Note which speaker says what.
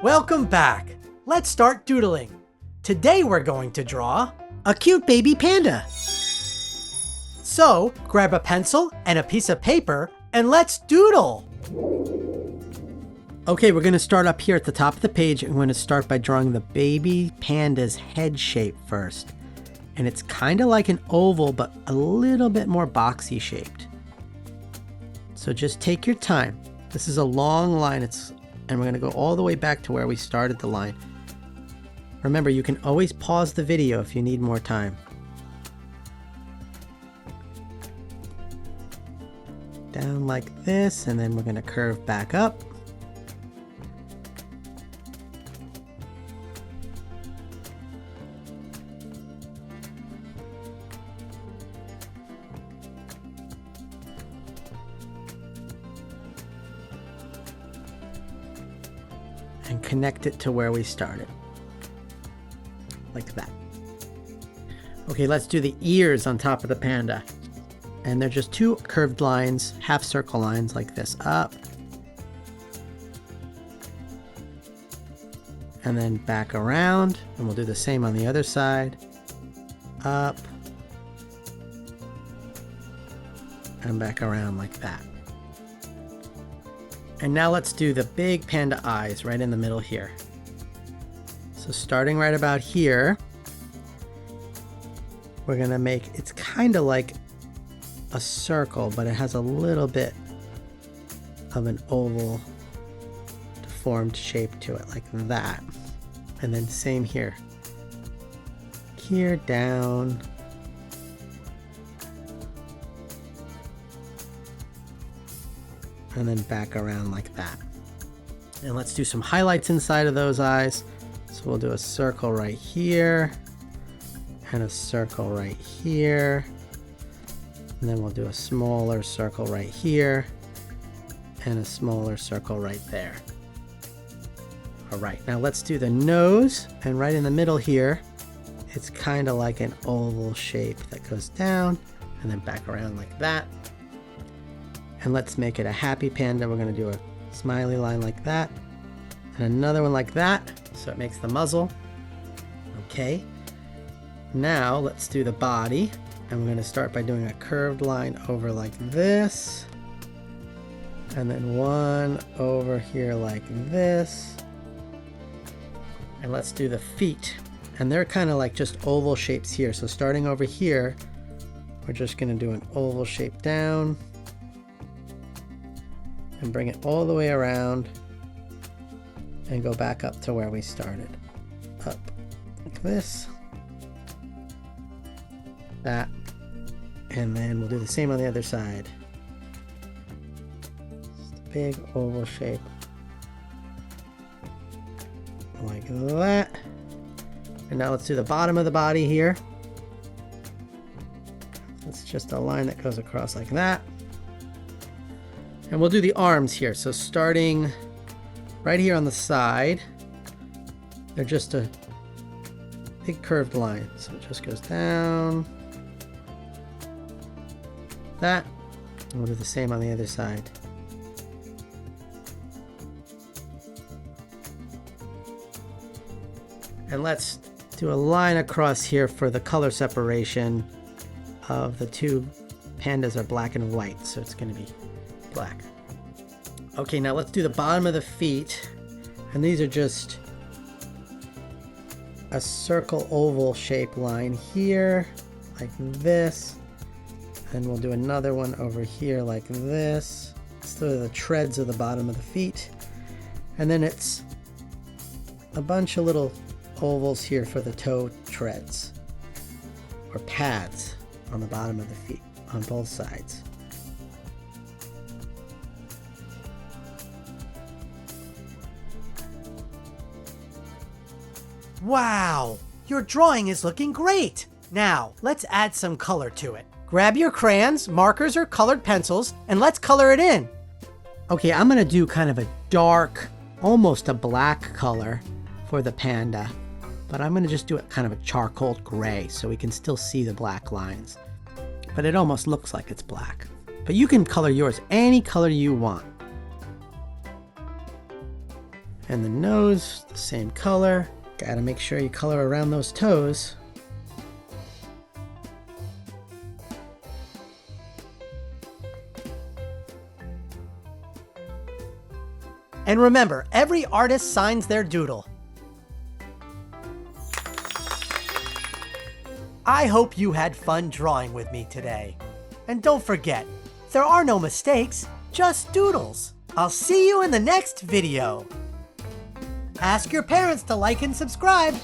Speaker 1: Welcome back. Let's start doodling. Today we're going to draw a cute baby panda. So grab a pencil and a piece of paper and let's doodle. Okay, we're going to start up here at the top of the page. I'm going to start by drawing the baby panda's head shape first. And it's kind of like an oval, but a little bit more boxy shaped. So just take your time. This is a long line, and we're going to go all the way back to where we started the line. Remember, you can always pause the video if you need more time. Down like this, and then we're going to curve back up. And connect it to where we started. Like that. Okay, let's do the ears on top of the panda. And they're just two curved lines, half circle lines like this. Up. And then back around. And we'll do the same on the other side. Up. And back around like that. And now let's do the big panda eyes right in the middle here. So starting right about here, we're gonna make, it's kind of like a circle, but it has a little bit of an oval deformed shape to it, like that. And then same here. Here, down. And then back around like that. And let's do some highlights inside of those eyes. So we'll do a circle right here and a circle right here. And then we'll do a smaller circle right here and a smaller circle right there. All right, now let's do the nose. And right in the middle here, it's kind of like an oval shape that goes down and then back around like that. And let's make it a happy panda. We're going to do a smiley line like that. And another one like that. So it makes the muzzle. Okay. Now let's do the body. And we're going to start by doing a curved line over like this. And then one over here like this. And let's do the feet. And they're kind of like just oval shapes here. So starting over here, we're just going to do an oval shape down. And bring it all the way around and go back up to where we started. Up like this, that, and then we'll do the same on the other side. Just a big oval shape like that. And now let's do the bottom of the body here. It's just a line that goes across like that. And we'll do the arms here. So starting right here on the side, they're just a big curved line. So it just goes down, that, and we'll do the same on the other side. And let's do a line across here for the color separation of the two pandas are black and white. So it's going to be black. Okay, now let's do the bottom of the feet, and these are just a circle oval shape line here like this, and we'll do another one over here like this. So they're the treads of the bottom of the feet, and then it's a bunch of little ovals here for the toe treads or pads on the bottom of the feet on both sides. Wow, your drawing is looking great. Now, let's add some color to it. Grab your crayons, markers, or colored pencils, and let's color it in. Okay, I'm gonna do kind of a dark, almost a black color for the panda, but I'm gonna just do it kind of a charcoal gray so we can still see the black lines. But it almost looks like it's black. But you can color yours any color you want. And the nose, the same color. Gotta make sure you color around those toes. And remember, every artist signs their doodle. I hope you had fun drawing with me today. And don't forget, there are no mistakes, just doodles. I'll see you in the next video. Ask your parents to like and subscribe.